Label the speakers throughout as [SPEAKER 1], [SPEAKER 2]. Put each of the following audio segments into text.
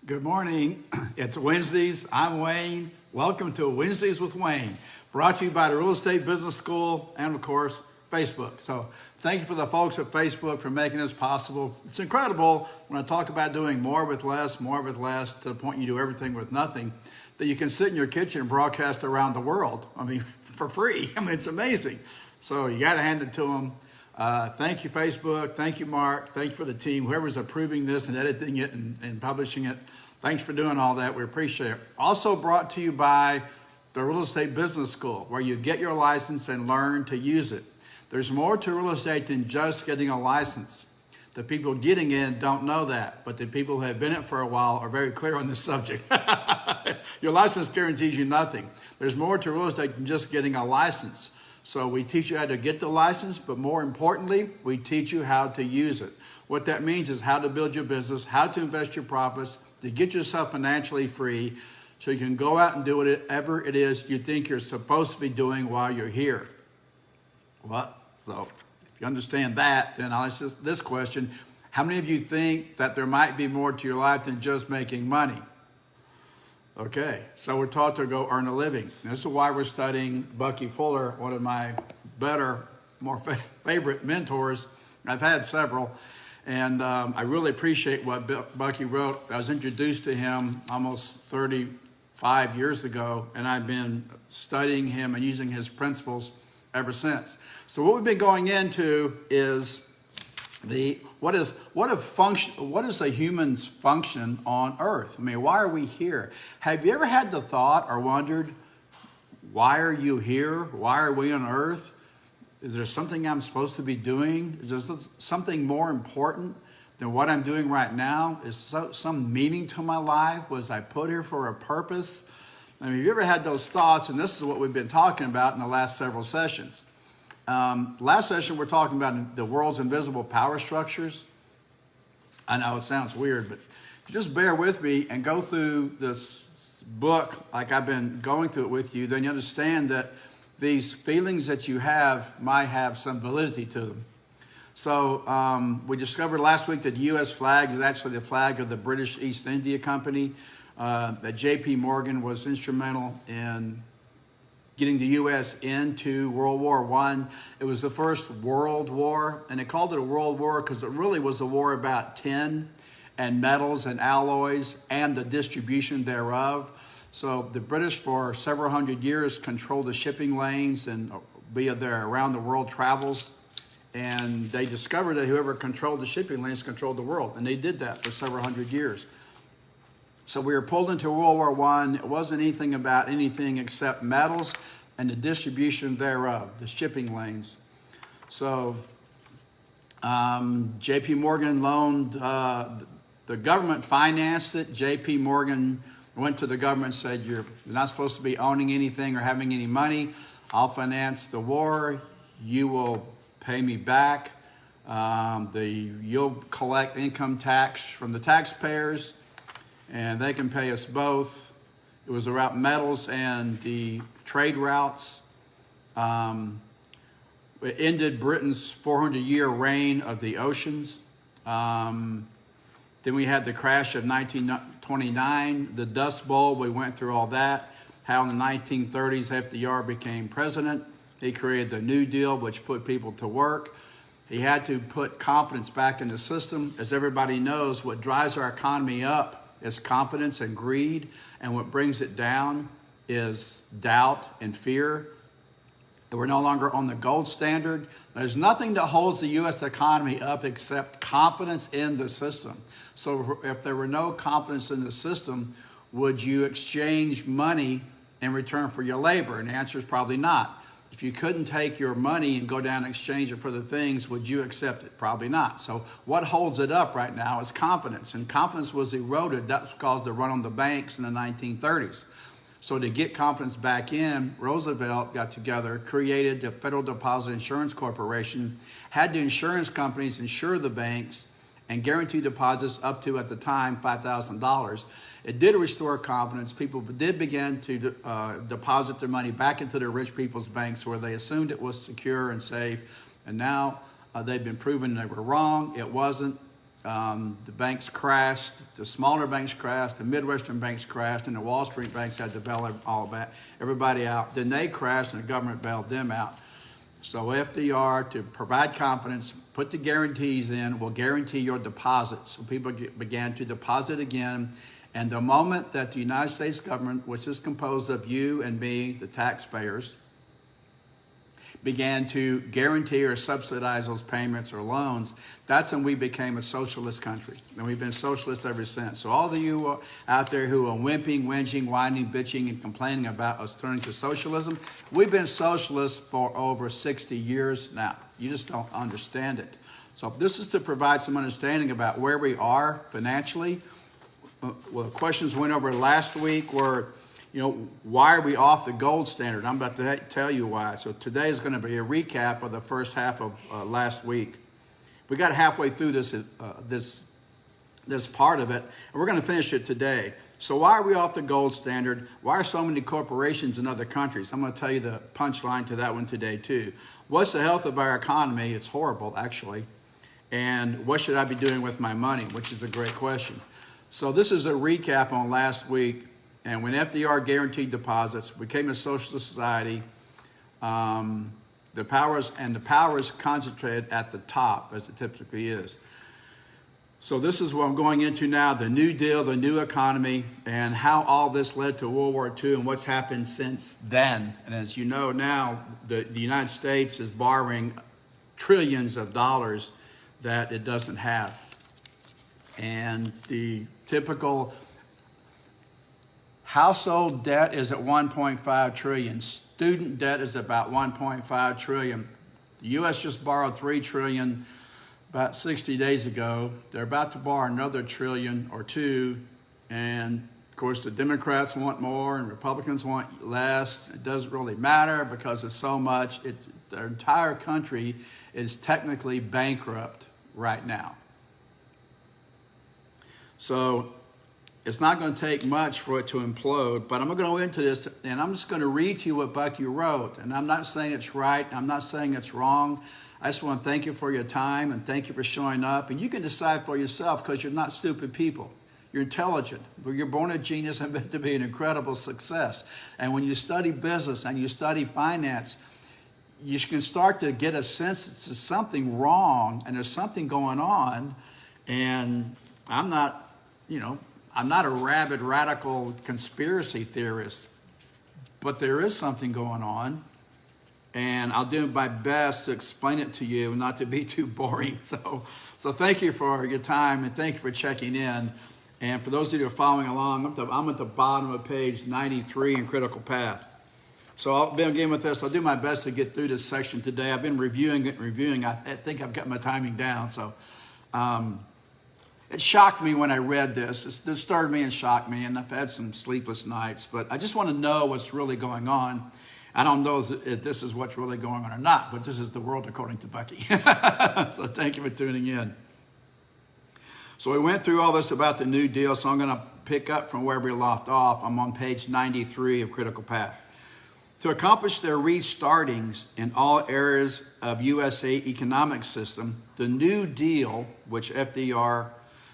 [SPEAKER 1] Good morning. It's Wednesdays. I'm Wayne. Welcome to Wednesdays with Wayne, brought to you by the Real Estate Business School and, of course, Facebook. So thank you for the folks at Facebook for making this possible. It's incredible when I talk about doing more with less, to the point you do everything with nothing, that you can sit in your kitchen and broadcast around the world. I mean, for free. I mean, it's amazing. So you got to hand it to them. Thank you, Facebook. Thank you, Mark. Thank you for the team, whoever's approving this and editing it and publishing it. Thanks for doing all that. We appreciate it. Also brought to you by the Real Estate Business School, where you get your license and learn to use it. There's more to real estate than just getting a license. The people getting in don't know that, but the people who have been in it for a while are very clear on this subject. Your license guarantees you nothing. There's more to real estate than just getting a license. So we teach you how to get the license, but more importantly, we teach you how to use it. What that means is how to build your business, how to invest your profits, to get yourself financially free so you can go out and do whatever it is you think you're supposed to be doing while you're here. What? So if you understand that, then I'll ask this question. How many of you think that there might be more to your life than just making money? Okay, so we're taught to go earn a living. This is why we're studying Bucky Fuller, one of my better, more favorite mentors. I've had several, and I really appreciate what Bucky wrote. I was introduced to him almost 35 years ago, and I've been studying him and using his principles ever since. So what we've been going into is what is the human's function on earth? I mean, why are we here? Have you ever had the thought or wondered, why are you here? Why are we on earth? Is there something I'm supposed to be doing? Is there something more important than what I'm doing right now? Is some meaning to my life? Was I put here for a purpose? I mean, have you ever had those thoughts? And this is what we've been talking about in the last several sessions. Last session, we're talking about the world's invisible power structures. I know it sounds weird, but if you just bear with me and go through this book like I've been going through it with you, then you understand that these feelings that you have might have some validity to them. So we discovered last week that the U.S. flag is actually the flag of the British East India Company, that J.P. Morgan was instrumental in getting the U.S. into World War I. It was the first world war, and they called it a world war because it really was a war about tin and metals and alloys and the distribution thereof. So the British for several hundred years controlled the shipping lanes and via their around the world travels, and they discovered that whoever controlled the shipping lanes controlled the world, and they did that for several hundred years. So we were pulled into World War I. It wasn't anything about anything except metals and the distribution thereof, the shipping lanes. So J.P. Morgan loaned, the government financed it. J.P. Morgan went to the government and said, you're not supposed to be owning anything or having any money. I'll finance the war. You will pay me back. You'll collect income tax from the taxpayers, and they can pay us both. It was about metals and the trade routes. It ended Britain's 400-year reign of the oceans. Then we had the crash of 1929, the Dust Bowl. We went through all that. How in the 1930s, FDR became president. He created the New Deal, which put people to work. He had to put confidence back in the system. As everybody knows, what drives our economy up is confidence and greed, and what brings it down is doubt and fear. And we're no longer on the gold standard. There's nothing that holds the U.S. economy up except confidence in the system. So if there were no confidence in the system, would you exchange money in return for your labor? And the answer is probably not. If you couldn't take your money and go down and exchange it for the things, would you accept it? Probably not. So what holds it up right now is confidence. And confidence was eroded. That caused the run on the banks in the 1930s. So to get confidence back in, Roosevelt got together, created the Federal Deposit Insurance Corporation, had the insurance companies insure the banks and guarantee deposits up to, at the time, $5,000. It did restore confidence. People did begin to deposit their money back into the rich people's banks where they assumed it was secure and safe. And now they've been proven they were wrong. It wasn't. the banks crashed, the smaller banks crashed, the Midwestern banks crashed, and the Wall Street banks had to bail everybody out. Then they crashed and the government bailed them out. So FDR, to provide confidence, put the guarantees in, will guarantee your deposits. So people began to deposit again. And the moment that the United States government, which is composed of you and me, the taxpayers, began to guarantee or subsidize those payments or loans, that's when we became a socialist country. And we've been socialist ever since. So all of you out there who are whimpering, whinging, whining, bitching, and complaining about us turning to socialism, we've been socialists for over 60 years now. You just don't understand it. So this is to provide some understanding about where we are financially. Well, questions went over last week were, why are we off the gold standard? I'm about to tell you why. So today is going to be a recap of the first half of last week. We got halfway through this part of it, and we're going to finish it today. So why are we off the gold standard? Why are so many corporations in other countries? I'm going to tell you the punchline to that one today too. What's the health of our economy? It's horrible, actually. And what should I be doing with my money? Which is a great question. So this is a recap on last week. And when FDR guaranteed deposits, became a socialist society, the powers concentrated at the top, as it typically is. So this is what I'm going into now, the New Deal, the new economy, and how all this led to World War II and what's happened since then. And as you know now, the United States is borrowing trillions of dollars that it doesn't have. And the typical household debt is at 1.5 trillion. Student debt is about 1.5 trillion. The U.S. just borrowed 3 trillion about 60 days ago. They're about to borrow another trillion or two. And of course, the Democrats want more and Republicans want less. It doesn't really matter because it's so much. The entire country is technically bankrupt right now. So it's not going to take much for it to implode, but I'm going to go into this, and I'm just going to read to you what Bucky wrote. And I'm not saying it's right. I'm not saying it's wrong. I just want to thank you for your time, and thank you for showing up. And you can decide for yourself because you're not stupid people. You're intelligent. You're born a genius and meant to be an incredible success. And when you study business and you study finance, you can start to get a sense that there's something wrong and there's something going on. And I'm not a rabid, radical conspiracy theorist, but there is something going on, and I'll do my best to explain it to you, not to be too boring. So thank you for your time, and thank you for checking in. And for those of you who are following along, I'm at the bottom of page 93 in Critical Path. So I'll begin with this. I'll do my best to get through this section today. I've been reviewing. I think I've got my timing down. So it shocked me when I read this. It disturbed me and shocked me, and I've had some sleepless nights. But I just want to know what's really going on. I don't know if this is what's really going on or not, but this is the world according to Bucky. So thank you for tuning in. So we went through all this about the New Deal, so I'm going to pick up from where we left off. I'm on page 93 of Critical Path. To accomplish their restartings in all areas of USA economic system, the New Deal, which FDR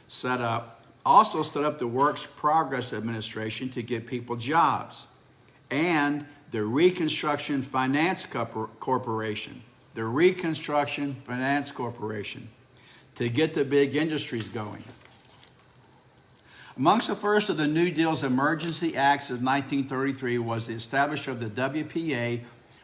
[SPEAKER 1] set up, also set up the Works Progress Administration to give people jobs, and the Reconstruction Finance Corporation, to get the big industries going. Amongst the first of the New Deal's emergency acts of 1933 was the establishment of the WPA,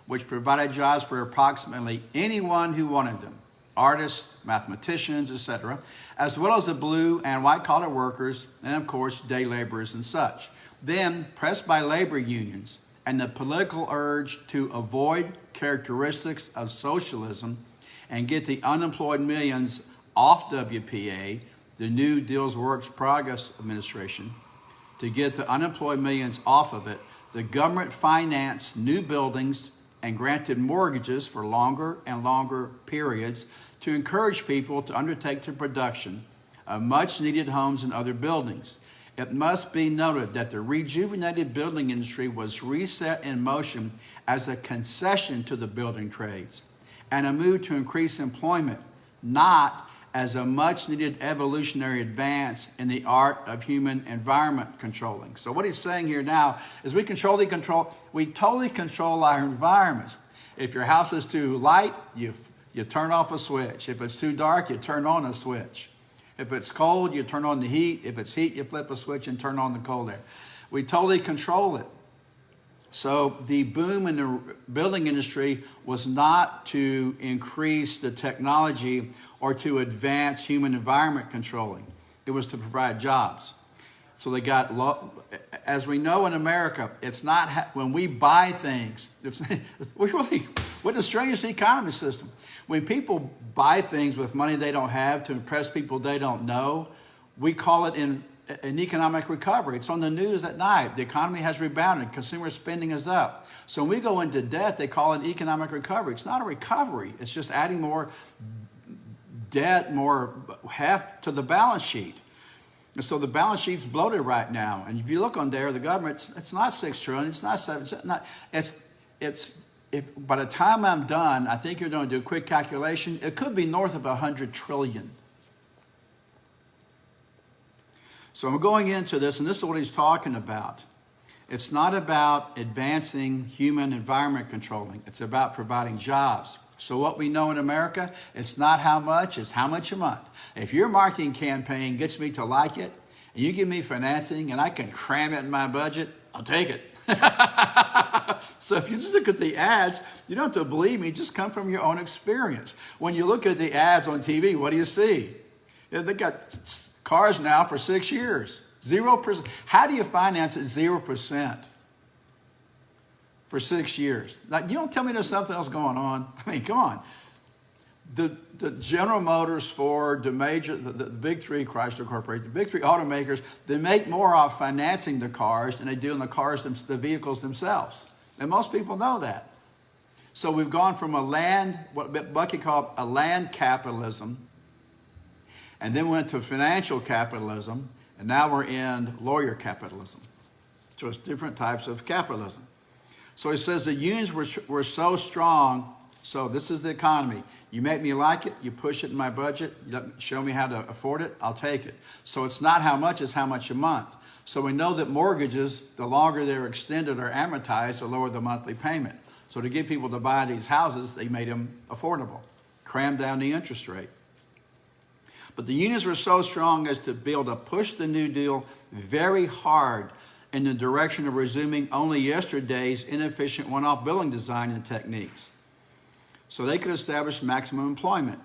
[SPEAKER 1] which provided jobs for approximately anyone who wanted them. Artists, mathematicians, etc., as well as the blue and white-collar workers, and of course, day laborers and such. Then, pressed by labor unions and the political urge to avoid characteristics of socialism and get the unemployed millions off WPA, the New Deal's Works Progress Administration, to get the unemployed millions off of it, the government financed new buildings and granted mortgages for longer and longer periods to encourage people to undertake the production of much-needed homes and other buildings. It must be noted that the rejuvenated building industry was reset in motion as a concession to the building trades and a move to increase employment, not as a much needed evolutionary advance in the art of human environment controlling. So what he's saying here now is we totally control our environments. If your house is too light, you turn off a switch. If it's too dark, you turn on a switch. If it's cold, you turn on the heat. If it's heat, you flip a switch and turn on the cold air. We totally control it. So the boom in the building industry was not to increase the technology or to advance human environment controlling. It was to provide jobs. So they got, as we know in America, it's not when we buy things, we're the strangest economy system. When people buy things with money they don't have to impress people they don't know, we call it an economic recovery. It's on the news at night. The economy has rebounded. Consumer spending is up. So when we go into debt, they call it economic recovery. It's not a recovery. It's just adding more debt, more heft to the balance sheet. And so the balance sheet's bloated right now. And if you look on there, the government, it's not $6 trillion, it's not $7 trillion. By the time I'm done, I think you're going to do a quick calculation, it could be north of $100 trillion. So I'm going into this, and this is what he's talking about. It's not about advancing human environment controlling. It's about providing jobs. So what we know in America, it's not how much, it's how much a month. If your marketing campaign gets me to like it, and you give me financing, and I can cram it in my budget, I'll take it. So if you just look at the ads, you don't have to believe me, just come from your own experience. When you look at the ads on TV, what do you see? They got cars now for 6 years, 0%. How do you finance at 0%? For 6 years. Now, you don't tell me there's something else going on. I mean, come on. The General Motors, Ford, the big three, Chrysler Corporation, the big three automakers, they make more off financing the cars than they do in the vehicles themselves. And most people know that. So we've gone from what Bucky called a land capitalism, and then went to financial capitalism, and now we're in lawyer capitalism. So it's different types of capitalism. So he says the unions were so strong. So this is the economy. You make me like it, you push it in my budget, you show me how to afford it, I'll take it. So it's not how much, it's how much a month. So we know that mortgages, the longer they're extended or amortized, the lower the monthly payment. So to get people to buy these houses, they made them affordable, crammed down the interest rate. But the unions were so strong as to be able to push the New Deal very hard in the direction of resuming only yesterday's inefficient one-off building design and techniques. So they could establish maximum employment.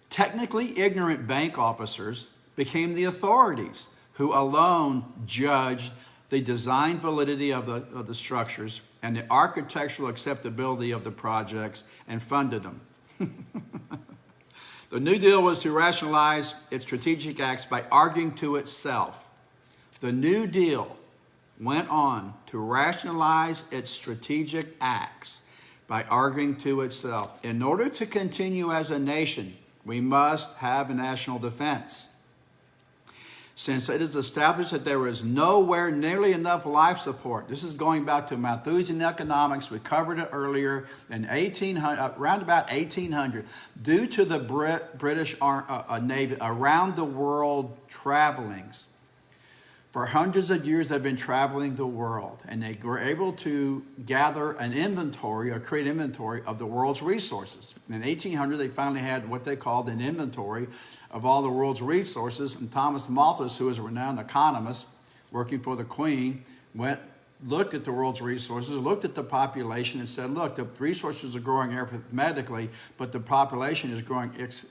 [SPEAKER 1] Technically ignorant bank officers became the authorities who alone judged the design validity of the structures and the architectural acceptability of the projects and funded them. The New Deal was to rationalize its strategic acts by arguing to itself. The New Deal went on to rationalize its strategic acts by arguing to itself. In order to continue as a nation, we must have a national defense. Since it is established that there is nowhere nearly enough life support. This is going back to Malthusian economics. We covered it earlier in around about 1800. Due to the British Navy around the world travelings, for hundreds of years they've been traveling the world, and they were able to gather an inventory or create inventory of the world's resources. In 1800 they finally had what they called an inventory of all the world's resources, and Thomas Malthus, who was a renowned economist working for the Queen, looked at the world's resources, looked at the population and said, look, the resources are growing arithmetically, but the population is growing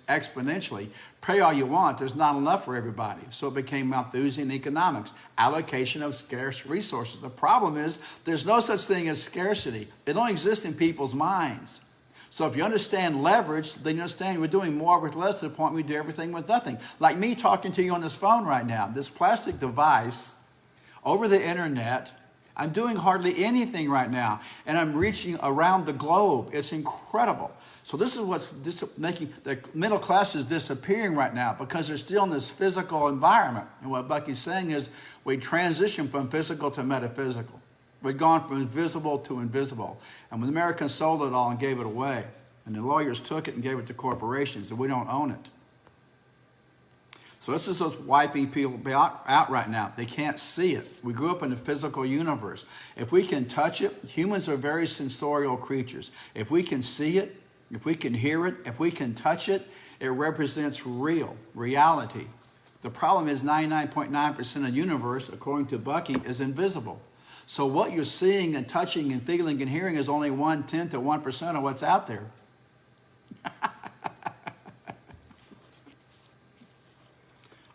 [SPEAKER 1] exponentially. Pray all you want, there's not enough for everybody. So it became Malthusian economics, allocation of scarce resources. The problem is there's no such thing as scarcity. It only exists in people's minds. So if you understand leverage, then you understand we're doing more with less to the point we do everything with nothing. Like me talking to you on this phone right now, this plastic device over the internet. I'm doing hardly anything right now, and I'm reaching around the globe. It's incredible. So this is what's making the middle class is disappearing right now because they're still in this physical environment. And what Bucky's saying is we transition from physical to metaphysical. We've gone from visible to invisible. And when the Americans sold it all and gave it away, and the lawyers took it and gave it to corporations, and we don't own it. So this is what's wiping people out right now. They can't see it. We grew up in the physical universe. If we can touch it, humans are very sensorial creatures. If we can see it, if we can hear it, if we can touch it, it represents reality. The problem is 99.9% of the universe, according to Bucky, is invisible. So what you're seeing and touching and feeling and hearing is only 1/10 to 1% of what's out there.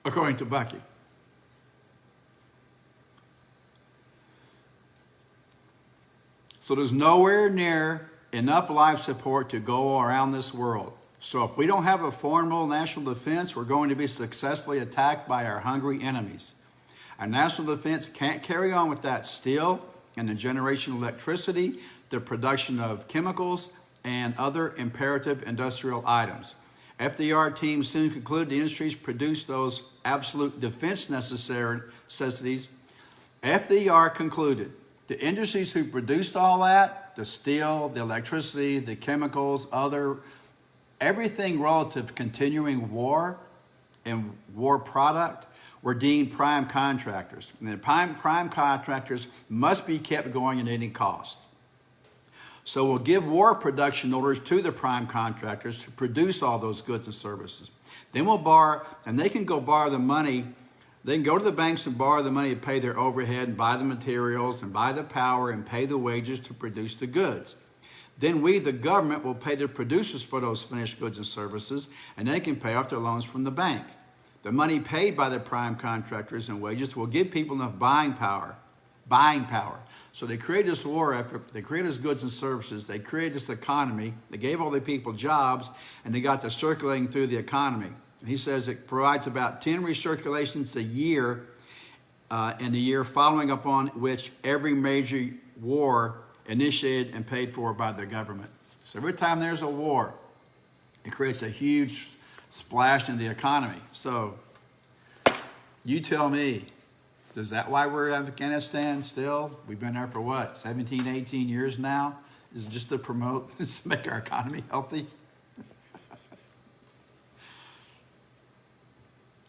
[SPEAKER 1] According to Bucky. So there's nowhere near enough life support to go around this world. So if we don't have a formidable national defense, we're going to be successfully attacked by our hungry enemies. Our national defense can't carry on with that steel and the generation of electricity, the production of chemicals, and other imperative industrial items. FDR team soon concluded the industries produce those absolute defense necessities. FDR concluded the industries who produced all that, the steel, the electricity, the chemicals, everything relative to continuing war and war product, were deemed prime contractors. And the prime contractors must be kept going at any cost. So we'll give war production orders to the prime contractors to produce all those goods and services. Then we'll borrow, and they can go borrow the money. They can go to the banks and borrow the money to pay their overhead and buy the materials and buy the power and pay the wages to produce the goods. Then we, the government, will pay the producers for those finished goods and services, and they can pay off their loans from the bank. The money paid by the prime contractors and wages will give people enough buying power. So they created this war effort, they created this goods and services, they created this economy, they gave all the people jobs, and they got this circulating through the economy. And he says it provides about 10 recirculations a year in the year following upon which every major war initiated and paid for by the government. So every time there's a war, it creates a huge splash in the economy. So you tell me, is that why we're in Afghanistan still? We've been there for what, 17, 18 years now? Is it just to promote, to make our economy healthy?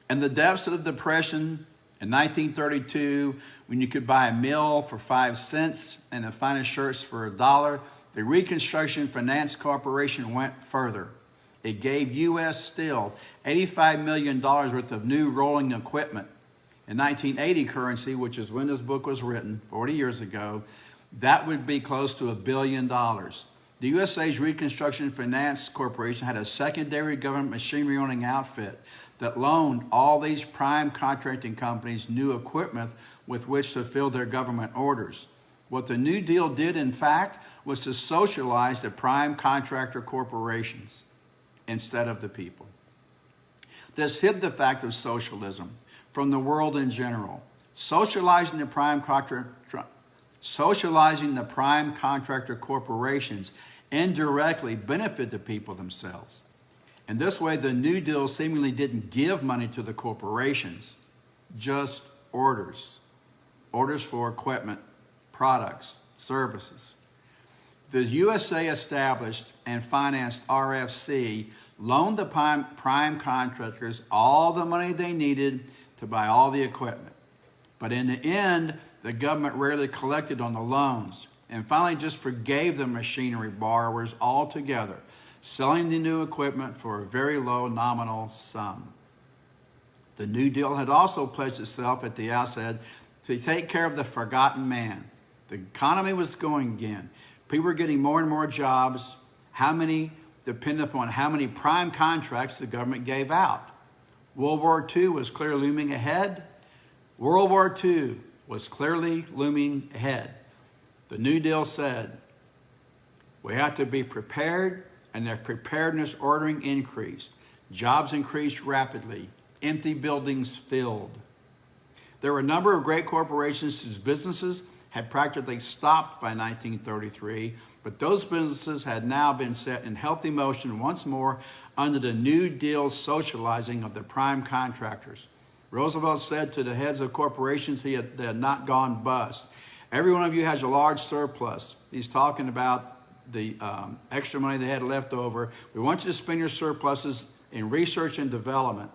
[SPEAKER 1] In the depths of the Depression in 1932, when you could buy a meal for 5 cents and the finest shirts for $1, the Reconstruction Finance Corporation went further. It gave U.S. Steel $85 million worth of new rolling equipment. In 1980 currency, which is when this book was written, 40 years ago, that would be close to $1 billion. The USA's Reconstruction Finance Corporation had a secondary government machinery owning outfit that loaned all these prime contracting companies new equipment with which to fill their government orders. What the New Deal did, in fact, was to socialize the prime contractor corporations instead of the people. This hid the fact of socialism from the world in general. Socializing the prime contractor corporations indirectly benefit the people themselves. In this way, the New Deal seemingly didn't give money to the corporations, just orders. Orders for equipment, products, services. The USA established and financed RFC, loaned the prime contractors all the money they needed to buy all the equipment. But in the end, the government rarely collected on the loans and finally just forgave the machinery borrowers altogether, selling the new equipment for a very low nominal sum. The New Deal had also pledged itself at the outset to take care of the forgotten man. The economy was going again. People were getting more and more jobs. How many depended upon how many prime contracts the government gave out. World War II was clearly looming ahead. World War II was clearly looming ahead. The New Deal said, we have to be prepared, and their preparedness ordering increased. Jobs increased rapidly. Empty buildings filled. There were a number of great corporations whose businesses had practically stopped by 1933, but those businesses had now been set in healthy motion once more under the New Deal socializing of the prime contractors. Roosevelt said to the heads of corporations they had not gone bust. Every one of you has a large surplus. He's talking about the extra money they had left over. We want you to spend your surpluses in research and development.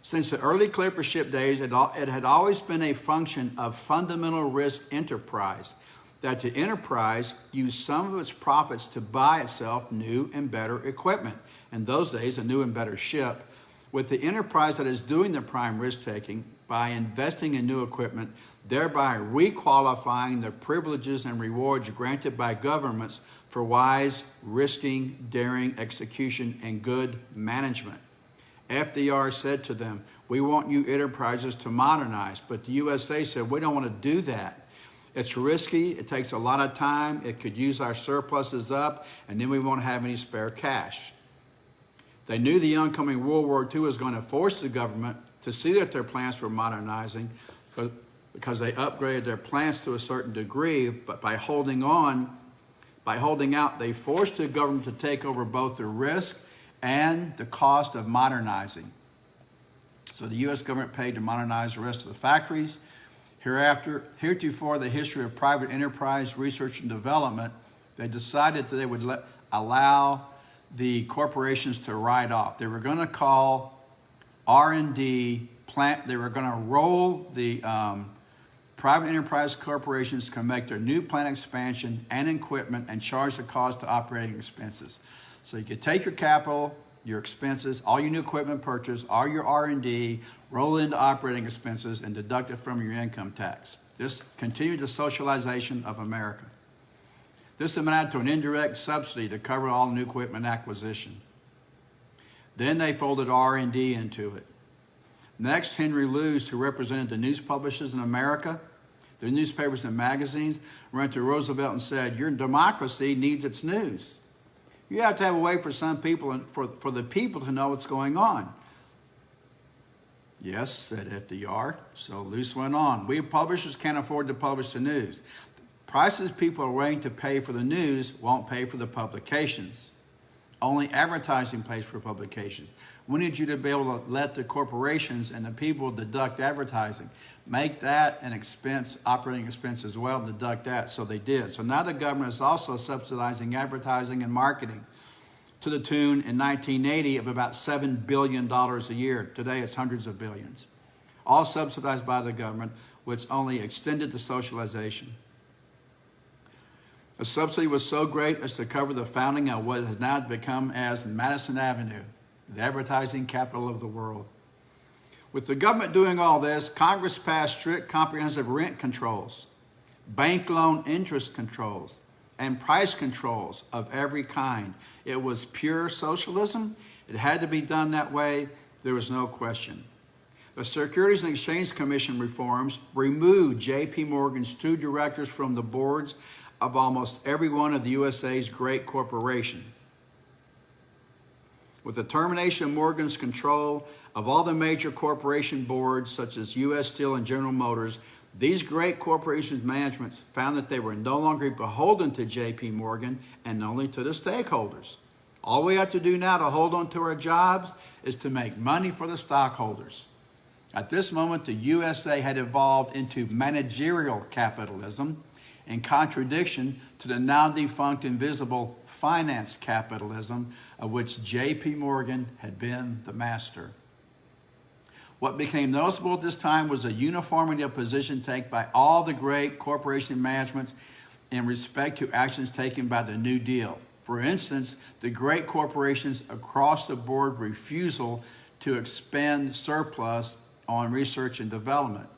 [SPEAKER 1] Since the early clipper ship days, it had always been a function of fundamental risk enterprise, that the enterprise used some of its profits to buy itself new and better equipment. In those days, a new and better ship. With the enterprise that is doing the prime risk-taking by investing in new equipment, thereby requalifying the privileges and rewards granted by governments for wise, risking, daring execution, and good management. FDR said to them, "We want you enterprises to modernize," but the USA said, "We don't want to do that. It's risky, it takes a lot of time, it could use our surpluses up, and then we won't have any spare cash." They knew the oncoming World War II was going to force the government to see that their plants were modernizing, because they upgraded their plants to a certain degree, but by holding out, they forced the government to take over both the risk and the cost of modernizing. So the U.S. government paid to modernize the rest of the factories. Heretofore, the history of private enterprise, research and development, they decided that they would allow the corporations to write off. They were going to call R&D plant. They were going to roll the private enterprise corporations can make their new plant expansion and equipment and charge the cost to operating expenses. So you could take your capital, your expenses, all your new equipment purchase, all your R&D, roll into operating expenses and deduct it from your income tax. This continued the socialization of America. This amounted to an indirect subsidy to cover all new equipment acquisition. Then they folded R&D into it. Next, Henry Luce, who represented the news publishers in America, the newspapers and magazines, went to Roosevelt and said, "Your democracy needs its news. You have to have a way for some people, for the people to know what's going on." "Yes," said FDR. So Luce went on. "We publishers can't afford to publish the news. The prices people are willing to pay for the news won't pay for the publications. Only advertising pays for publication. We need you to be able to let the corporations and the people deduct advertising. Make that an expense, operating expense as well, and deduct that." So they did. So now the government is also subsidizing advertising and marketing to the tune in 1980 of about $7 billion a year. Today it's hundreds of billions. All subsidized by the government, which only extended the socialization. The subsidy was so great as to cover the founding of what has now become as Madison Avenue, the advertising capital of the world. With the government doing all this, Congress passed strict comprehensive rent controls, bank loan interest controls, and price controls of every kind. It was pure socialism. It had to be done that way. There was no question. The Securities and Exchange Commission reforms removed J.P. Morgan's 2 directors from the boards of almost every one of the USA's great corporations. With the termination of Morgan's control of all the major corporation boards, such as U.S. Steel and General Motors, these great corporations' managements found that they were no longer beholden to J.P. Morgan and only to the stakeholders. All we have to do now to hold on to our jobs is to make money for the stockholders. At this moment, the USA had evolved into managerial capitalism, in contradiction to the now defunct invisible finance capitalism of which J.P. Morgan had been the master. What became noticeable at this time was a uniformity of position taken by all the great corporation managements in respect to actions taken by the New Deal. For instance, the great corporations across the board refusal to expend surplus on research and development.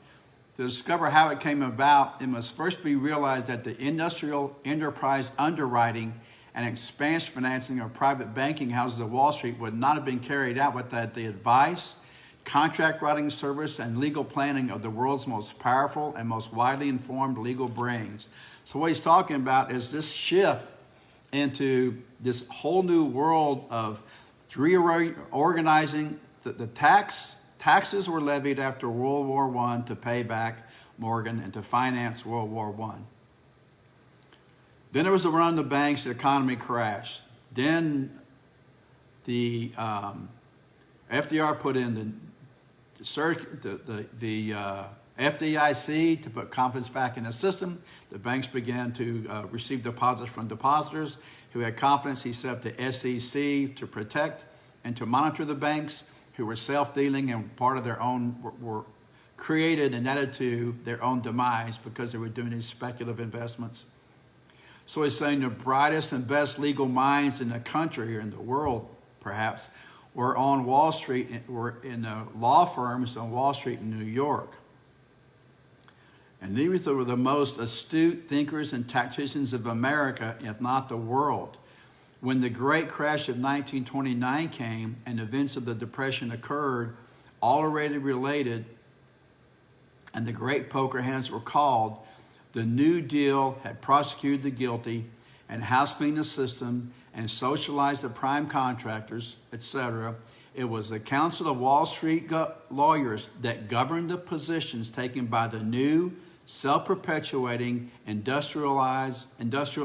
[SPEAKER 1] To discover how it came about, it must first be realized that the industrial enterprise underwriting and expansion financing of private banking houses of Wall Street would not have been carried out without the advice, contract writing service, and legal planning of the world's most powerful and most widely informed legal brains. So what he's talking about is this shift into this whole new world of reorganizing the taxes were levied after World War I to pay back Morgan and to finance World War I. Then there was a run on the banks, the economy crashed. Then the FDR put in the FDIC to put confidence back in the system. The banks began to receive deposits from depositors who had confidence. He set up the SEC to protect and to monitor the banks. who were self-dealing and part of their own, were created and added to their own demise because they were doing these speculative investments. So he's saying the brightest and best legal minds in the country or in the world, perhaps, were on Wall Street, were in the law firms on Wall Street in New York. And these were the most astute thinkers and tacticians of America, if not the world. When the great crash of 1929 came and events of the Depression occurred, all already related, and the great poker hands were called, the New Deal had prosecuted the guilty and house-cleaned the system and socialized the prime contractors, etc. It was the Council of Wall Street lawyers that governed the positions taken by the new, self-perpetuating, industrial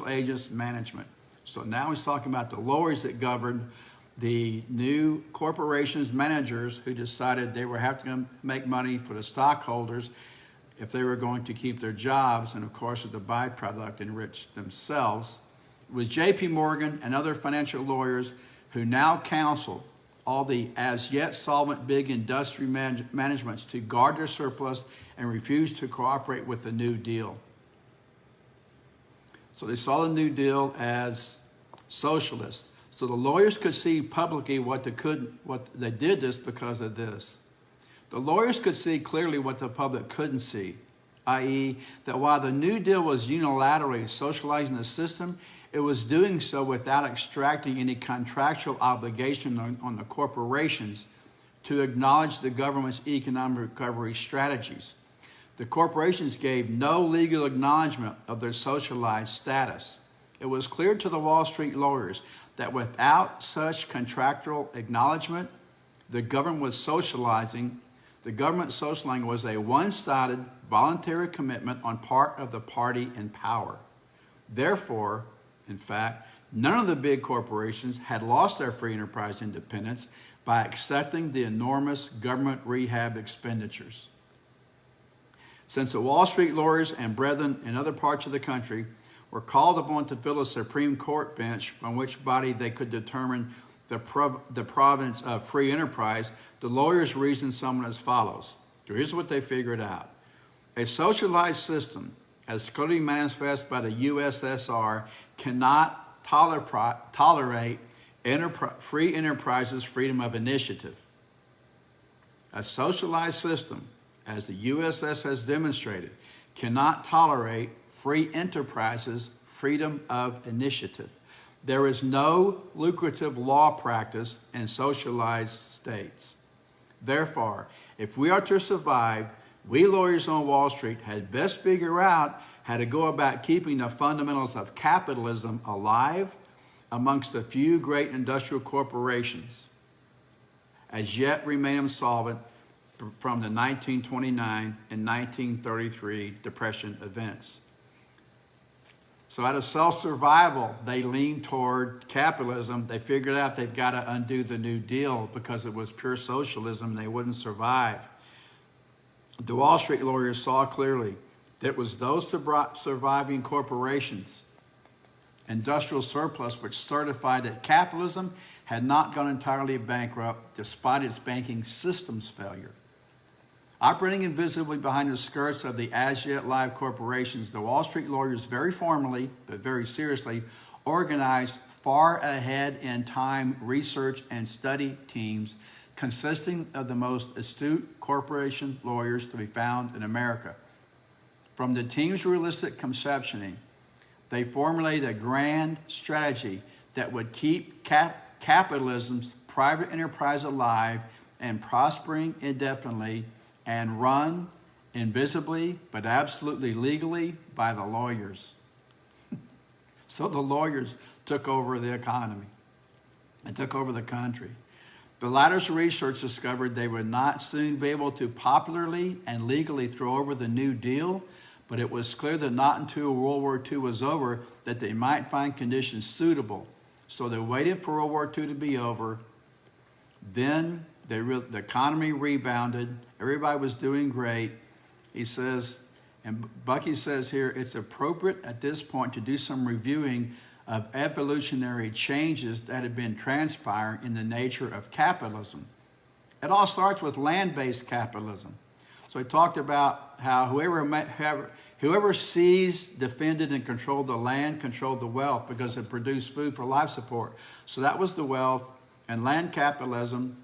[SPEAKER 1] agents management. So now he's talking about the lawyers that governed the new corporations managers who decided they were having to make money for the stockholders if they were going to keep their jobs, and of course as a byproduct enrich themselves. It was J.P. Morgan and other financial lawyers who now counseled all the as yet solvent big industry managements to guard their surplus and refuse to cooperate with the New Deal. So they saw the New Deal as socialist. So the lawyers could see publicly what they did this because of this. The lawyers could see clearly what the public couldn't see, i.e., that while the New Deal was unilaterally socializing the system, it was doing so without extracting any contractual obligation on the corporations to acknowledge the government's economic recovery strategies. The corporations gave no legal acknowledgement of their socialized status. It was clear to the Wall Street lawyers that without such contractual acknowledgement, the government socializing was a one-sided voluntary commitment on part of the party in power. Therefore, in fact, none of the big corporations had lost their free enterprise independence by accepting the enormous government rehab expenditures. Since the Wall Street lawyers and brethren in other parts of the country were called upon to fill a Supreme Court bench from which body they could determine the province of free enterprise, the lawyers reasoned somewhat as follows. So here's what they figured out. A socialized system, as clearly manifest by the USSR, cannot tolerate free enterprise's freedom of initiative. A socialized system, as the USS has demonstrated, cannot tolerate free enterprise's freedom of initiative. There is no lucrative law practice in socialized states. Therefore, if we are to survive, we lawyers on Wall Street had best figure out how to go about keeping the fundamentals of capitalism alive amongst a few great industrial corporations, as yet remain insolvent from the 1929 and 1933 Depression events. So out of self-survival, they leaned toward capitalism. They figured out they've got to undo the New Deal because it was pure socialism. They wouldn't survive. The Wall Street lawyers saw clearly that it was those surviving corporations, industrial surplus, which certified that capitalism had not gone entirely bankrupt despite its banking system's failure. Operating invisibly behind the skirts of the as-yet live corporations, the Wall Street lawyers very formally, but very seriously, organized far ahead in time research and study teams consisting of the most astute corporation lawyers to be found in America. From the team's realistic conceptioning, they formulated a grand strategy that would keep capitalism's private enterprise alive and prospering indefinitely, and run invisibly but absolutely legally by the lawyers. So the lawyers took over the economy and took over the country. The latter's research discovered they would not soon be able to popularly and legally throw over the New Deal, but it was clear that not until World War II was over that they might find conditions suitable. So they waited for World War II to be over. Then the economy rebounded. Everybody was doing great. He says, and Bucky says here, it's appropriate at this point to do some reviewing of evolutionary changes that have been transpiring in the nature of capitalism. It all starts with land-based capitalism. So he talked about how whoever seized, defended, and controlled the land controlled the wealth because it produced food for life support. So that was the wealth, and land capitalism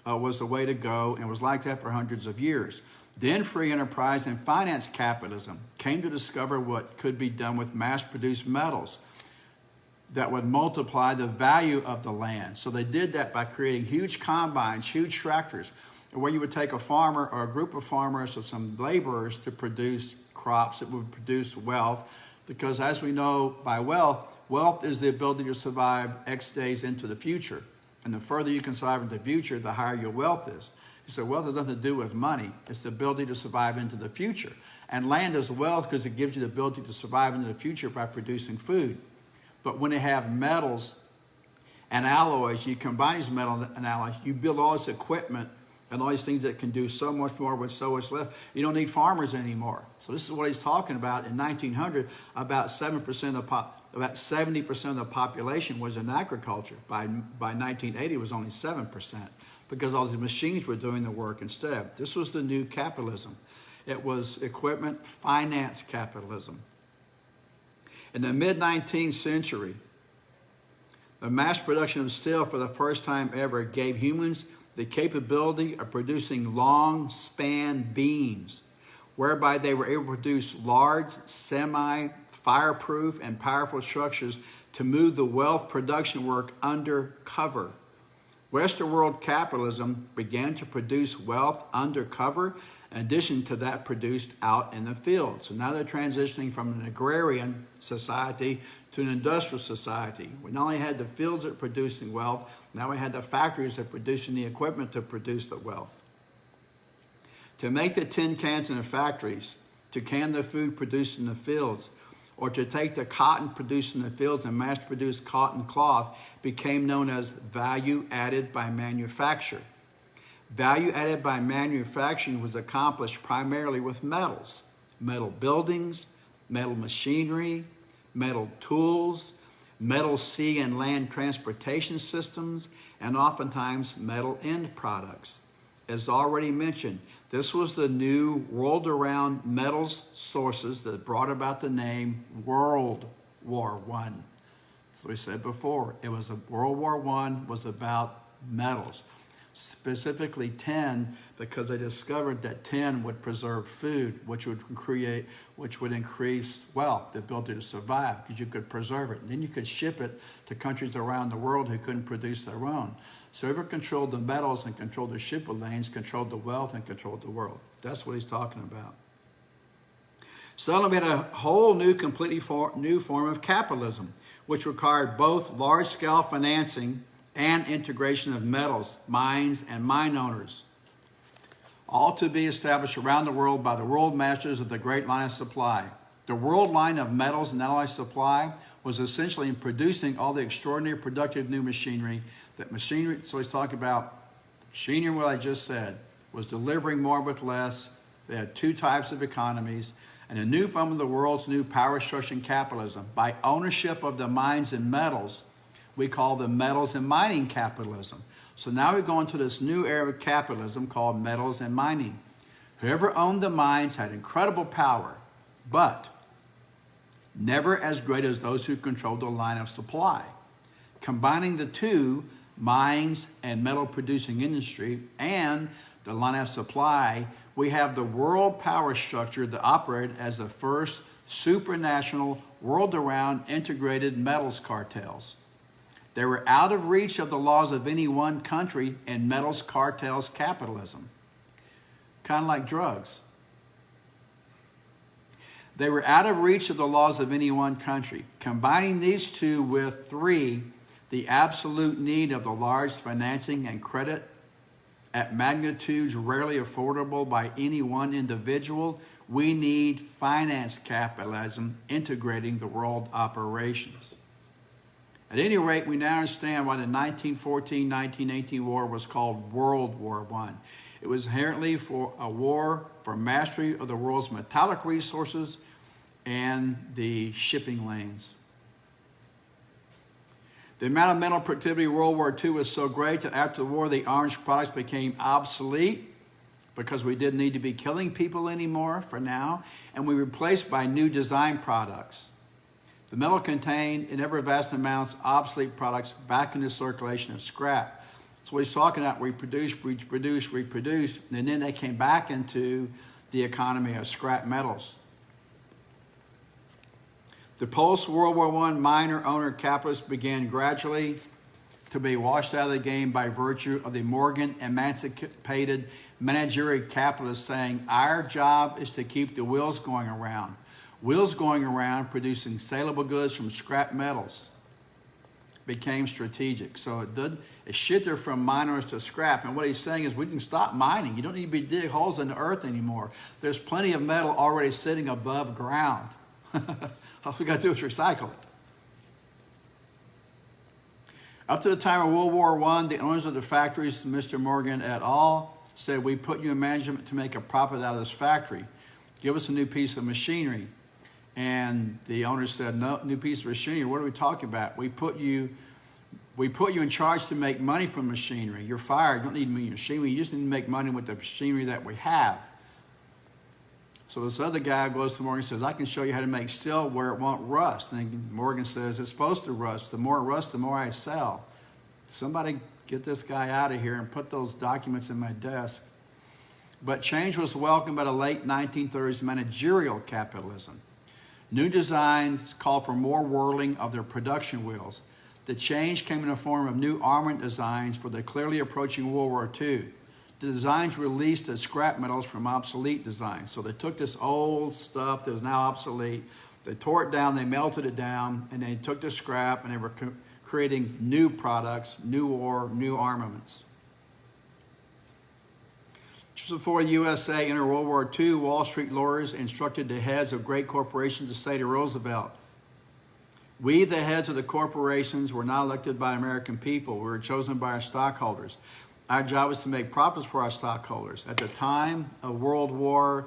[SPEAKER 1] was the way to go and was like that for hundreds of years. Then free enterprise and finance capitalism came to discover what could be done with mass-produced metals that would multiply the value of the land. So they did that by creating huge combines, huge tractors, where you would take a farmer or a group of farmers or some laborers to produce crops that would produce wealth. Because as we know by wealth is the ability to survive X days into the future. And the further you can survive into the future, the higher your wealth is. So wealth has nothing to do with money. It's the ability to survive into the future. And land is wealth because it gives you the ability to survive into the future by producing food. But when they have metals and alloys, you combine these metals and alloys, you build all this equipment and all these things that can do so much more with so much less. You don't need farmers anymore. So this is what he's talking about. In 1900, about 70% of the population was in agriculture. By 1980, it was only 7%. Because all the machines were doing the work instead. This was the new capitalism. It was equipment finance capitalism. In the mid-19th century, the mass production of steel for the first time ever gave humans the capability of producing long span beams, whereby they were able to produce large, semi-fireproof, and powerful structures to move the wealth production work under cover. Western world capitalism began to produce wealth undercover, in addition to that produced out in the field. So now they're transitioning from an agrarian society to an industrial society. We not only had the fields that were producing wealth, now we had the factories that were producing the equipment to produce the wealth. To make the tin cans in the factories, to can the food produced in the fields, or to take the cotton produced in the fields and mass-produce cotton cloth became known as value added by manufacture. Value added by manufacturing was accomplished primarily with metals, metal buildings, metal machinery, metal tools, metal sea and land transportation systems, and oftentimes metal end products. As already mentioned, this was the new world-around metals sources that brought about the name World War I. So we said before, World War I was about metals, specifically tin, because they discovered that tin would preserve food, which would increase wealth, the ability to survive, because you could preserve it. And then you could ship it to countries around the world who couldn't produce their own. So whoever controlled the metals and controlled the shipping lanes controlled the wealth and controlled the world. That's what he's talking about. So then we had a whole new, completely new form of capitalism, which required both large-scale financing and integration of metals, mines, and mine owners, all to be established around the world by the world masters of the Great Line of Supply. The world line of metals and alloy supply was essentially in producing all the extraordinary productive new machinery. So he's talking about machinery, what I just said, was delivering more with less. They had two types of economies, and a new form of the world's new power structure and capitalism. By ownership of the mines and metals, we call the metals and mining capitalism. So now we go into this new era of capitalism called metals and mining. Whoever owned the mines had incredible power, but never as great as those who controlled the line of supply. Combining the two, mines and metal producing industry and the line of supply, we have the world power structure that operated as the first supranational, world-around integrated metals cartels. They were out of reach of the laws of any one country in metals cartels capitalism, kind of like drugs. They were out of reach of the laws of any one country. Combining these two with three, the absolute need of the large financing and credit at magnitudes rarely affordable by any one individual, we need finance capitalism integrating the world operations. At any rate, we now understand why the 1914-1918 war was called World War I. It was inherently for a war for mastery of the world's metallic resources and the shipping lanes. The amount of mental productivity in World War II was so great that after the war, the orange products became obsolete because we didn't need to be killing people anymore for now, and we replaced by new design products. The metal contained in ever vast amounts obsolete products back into circulation of scrap. So he's talking about reproduce, and then they came back into the economy of scrap metals. The post-World War I miner owner capitalists began gradually to be washed out of the game by virtue of the Morgan emancipated managerial capitalists saying, our job is to keep the wheels going around. Wheels going around producing saleable goods from scrap metals became strategic. So it shifted from miners to scrap. And what he's saying is we can stop mining. You don't need to be dig holes in the earth anymore. There's plenty of metal already sitting above ground. All we got to do is recycle it. Up to the time of World War I, the owners of the factories, Mr. Morgan et al., said, we put you in management to make a profit out of this factory. Give us a new piece of machinery. And the owners said, no, new piece of machinery, what are we talking about? We put you in charge to make money from machinery. You're fired, you don't need machinery, you just need to make money with the machinery that we have. So this other guy goes to Morgan and says, I can show you how to make steel where it won't rust. And Morgan says, it's supposed to rust. The more it rusts, the more I sell. Somebody get this guy out of here and put those documents in my desk. But change was welcomed by the late 1930s managerial capitalism. New designs called for more whirling of their production wheels. The change came in the form of new armament designs for the clearly approaching World War II. The designs released as scrap metals from obsolete designs. So they took this old stuff that was now obsolete, they tore it down, they melted it down, and they took the scrap and they were creating new products, new ore, new armaments. Just before the USA entered World War II, Wall Street lawyers instructed the heads of great corporations to say to Roosevelt, we, the heads of the corporations, were not elected by American people. We were chosen by our stockholders. Our job is to make profits for our stockholders. At the time of World War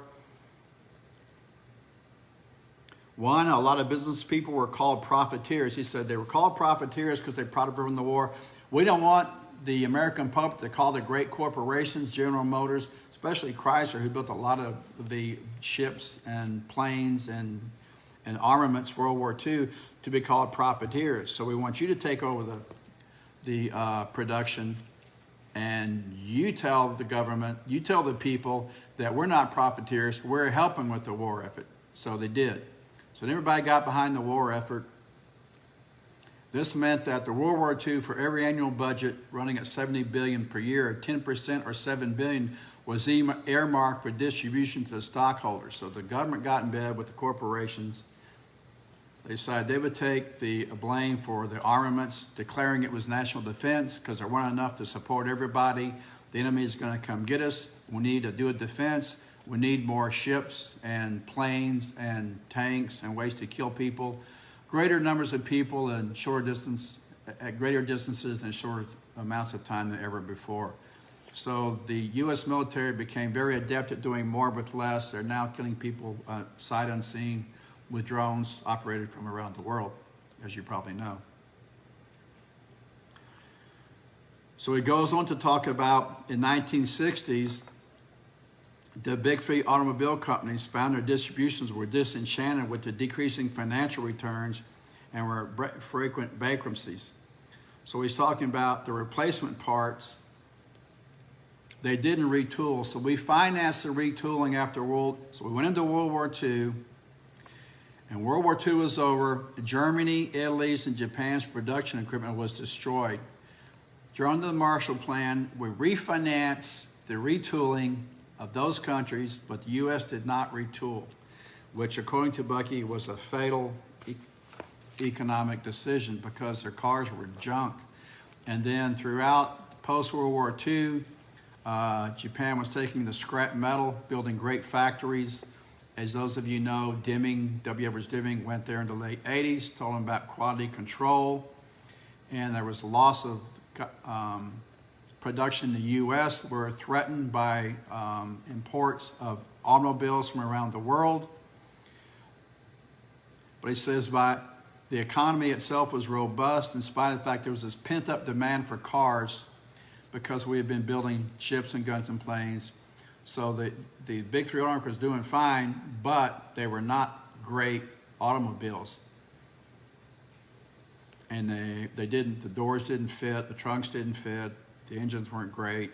[SPEAKER 1] I, a lot of business people were called profiteers. He said they were called profiteers because they profited from the war. We don't want the American public to call the great corporations, General Motors, especially Chrysler, who built a lot of the ships and planes and armaments for World War II, to be called profiteers. So we want you to take over the production, and you tell the government, you tell the people that we're not profiteers, we're helping with the war effort. So they did. So everybody got behind the war effort. This meant that the World War II, for every annual budget running at $70 billion per year, 10% or $7 billion was earmarked for distribution to the stockholders. So the government got in bed with the corporations. They decided they would take the blame for the armaments, declaring it was national defense because there weren't enough to support everybody. The enemy is going to come get us. We need to do a defense. We need more ships and planes and tanks and ways to kill people. Greater numbers of people in shorter distance, at greater distances and shorter amounts of time than ever before. So the U.S. military became very adept at doing more with less. They're now killing people sight unseen with drones operated from around the world, as you probably know. So he goes on to talk about in 1960s, the big three automobile companies found their distributions were disenchanted with the decreasing financial returns and were frequent bankruptcies. So he's talking about the replacement parts. They didn't retool. So we financed the retooling after so we went into World War II, and World War II was over. Germany, Italy's, and Japan's production equipment was destroyed. During the Marshall Plan, we refinanced the retooling of those countries, but the U.S. did not retool, which, according to Bucky, was a fatal economic decision because their cars were junk. And then throughout post-World War II, Japan was taking the scrap metal, building great factories. As those of you know, W. Edwards Deming went there in the late 80s, told them about quality control, and there was a loss of production in the U.S. were threatened by imports of automobiles from around the world. But he says by The economy itself was robust in spite of the fact there was this pent-up demand for cars because we had been building ships and guns and planes. So the big three automakers was doing fine, but they were not great automobiles. And they didn't, the doors didn't fit, the trunks didn't fit, the engines weren't great,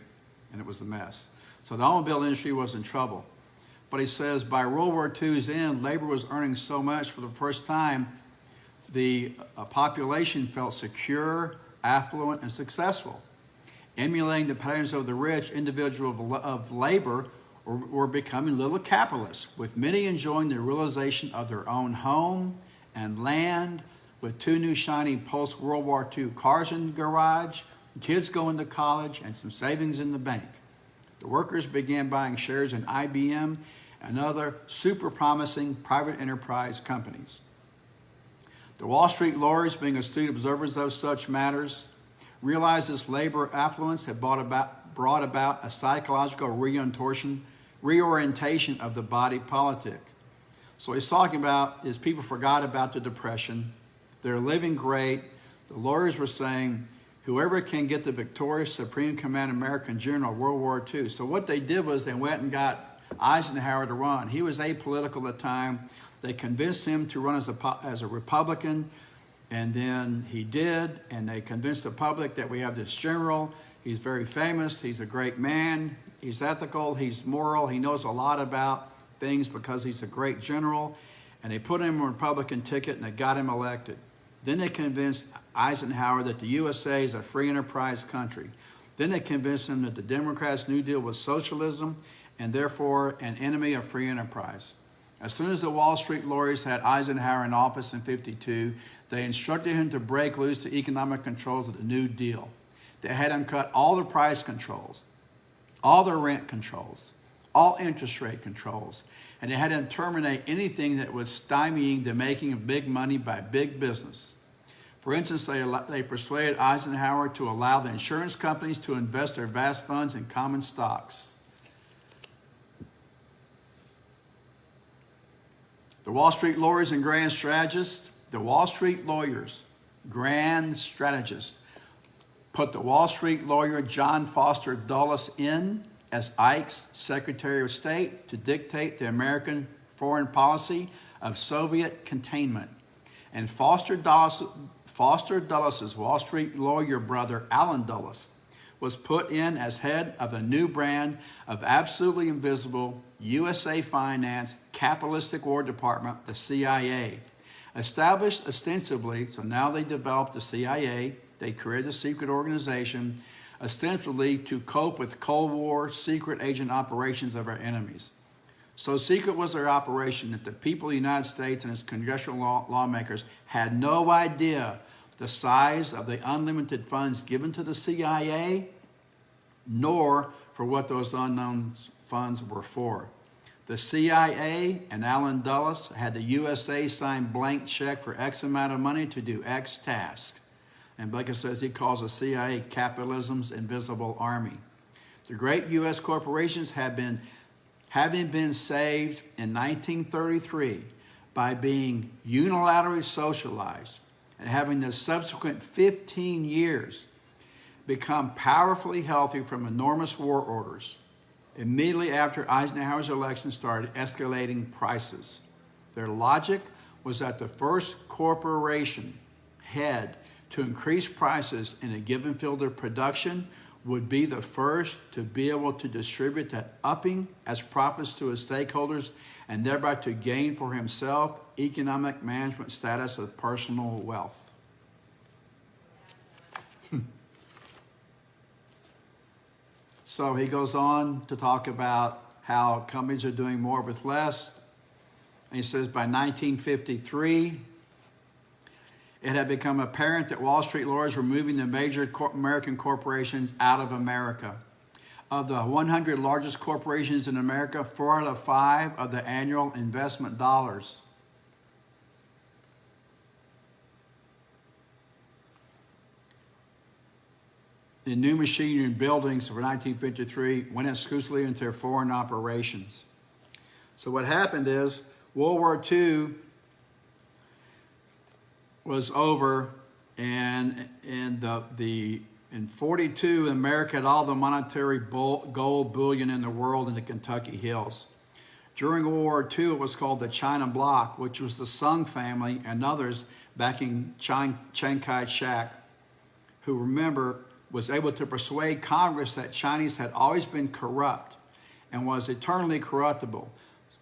[SPEAKER 1] and it was a mess. So the automobile industry was in trouble. But he says by World War II's end, labor was earning so much for the first time, the population felt secure, affluent, and successful. Emulating the patterns of the rich, individuals of labor were becoming little capitalists, with many enjoying the realization of their own home and land, with 2 new shiny post-World War II cars in the garage, kids going to college, and some savings in the bank. The workers began buying shares in IBM and other super promising private enterprise companies. The Wall Street lawyers, being astute observers of such matters, realized this labor affluence had brought about a psychological reorientation of the body politic. So what he's talking about is people forgot about the Depression. They're living great. The lawyers were saying, whoever can get the victorious Supreme Command American general of World War II. So what they did was they went and got Eisenhower to run. He was apolitical at the time. They convinced him to run as a Republican, and then he did, and they convinced the public that we have this general. He's very famous. He's a great man. He's ethical. He's moral. He knows a lot about things because he's a great general. And they put him on a Republican ticket, and they got him elected. Then they convinced Eisenhower that the USA is a free enterprise country. Then they convinced him that the Democrats' New Deal was socialism and therefore an enemy of free enterprise. As soon as the Wall Street lawyers had Eisenhower in office in '52, they instructed him to break loose the economic controls of the New Deal. They had him cut all the price controls, all the rent controls, all interest rate controls, and they had him terminate anything that was stymieing the making of big money by big business. For instance, they persuaded Eisenhower to allow the insurance companies to invest their vast funds in common stocks. The Wall Street lawyers and grand strategists, put the Wall Street lawyer John Foster Dulles in as Ike's Secretary of State to dictate the American foreign policy of Soviet containment. And Foster Dulles's Wall Street lawyer brother, Alan Dulles, was put in as head of a new brand of absolutely invisible, USA-financed, capitalistic War Department, the CIA. Established ostensibly, so now they developed the CIA, they created a secret organization, ostensibly to cope with Cold War secret agent operations of our enemies. So secret was their operation that the people of the United States and its congressional lawmakers had no idea the size of the unlimited funds given to the CIA, nor for what those unknown funds were for. The CIA and Alan Dulles had the USA sign blank check for X amount of money to do X task. And Baker says he calls the CIA capitalism's invisible army. The great U.S. corporations having been saved in 1933 by being unilaterally socialized and having the subsequent 15 years become powerfully healthy from enormous war orders. Immediately after Eisenhower's election started escalating prices. Their logic was that the first corporation head to increase prices in a given field of production would be the first to be able to distribute that upping as profits to his stakeholders and thereby to gain for himself economic management status of personal wealth. So he goes on to talk about how companies are doing more with less. And he says by 1953, it had become apparent that Wall Street lawyers were moving the major American corporations out of America. Of the 100 largest corporations in America, 4 out of 5 of the annual investment dollars. The new machinery and buildings for 1953 went exclusively into their foreign operations. So what happened is World War II was over, and in 42, America had all the monetary gold bullion in the world in the Kentucky hills. During World War II, it was called the China Bloc, which was the Sung family and others backing Chiang Kai-shek, who, remember, was able to persuade Congress that Chinese had always been corrupt and was eternally corruptible.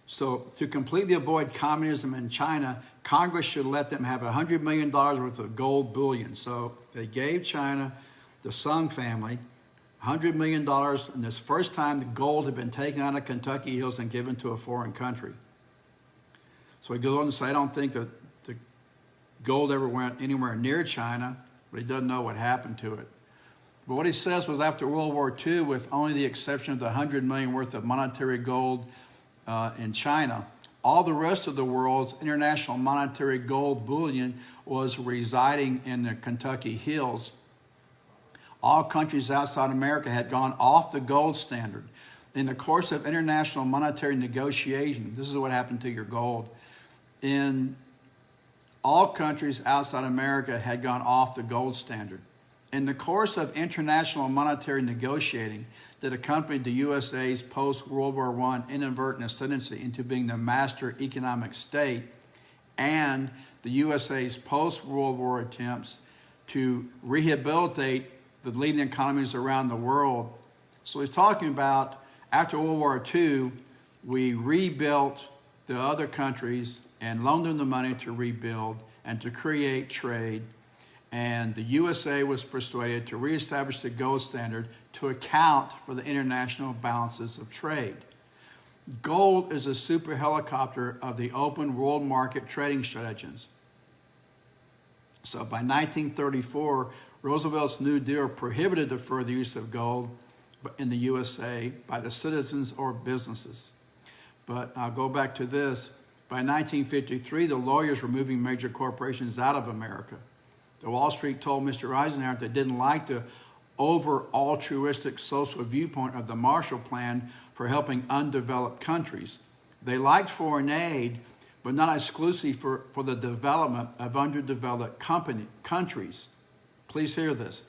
[SPEAKER 1] So to completely avoid communism in China, Congress should let them have $100 million worth of gold bullion. So they gave China, the Sung family, $100 million, and this first time the gold had been taken out of Kentucky hills and given to a foreign country. So he goes on to say, I don't think that the gold ever went anywhere near China, but he doesn't know what happened to it. But what he says was after World War II, with only the exception of the $100 million worth of monetary gold in China, all the rest of the world's international monetary gold bullion was residing in the Kentucky hills. All countries outside America had gone off the gold standard. In the course of international monetary negotiation, this is what happened to your gold. In all countries outside America had gone off the gold standard. In the course of international monetary negotiating that accompanied the USA's post-World War I inadvertent ascendancy into being the master economic state and the USA's post-World War attempts to rehabilitate the leading economies around the world. So he's talking about after World War II, we rebuilt the other countries and loaned them the money to rebuild and to create trade. And the USA was persuaded to reestablish the gold standard to account for the international balances of trade. Gold is a super helicopter of the open world market trading strategies. So by 1934, Roosevelt's New Deal prohibited the further use of gold in the USA by the citizens or businesses. But I'll go back to this. By 1953, the lawyers were moving major corporations out of America. The Wall Street told Mr. Eisenhower they didn't like the over-altruistic social viewpoint of the Marshall Plan for helping undeveloped countries. They liked foreign aid, but not exclusively for the development of underdeveloped countries. Please hear this.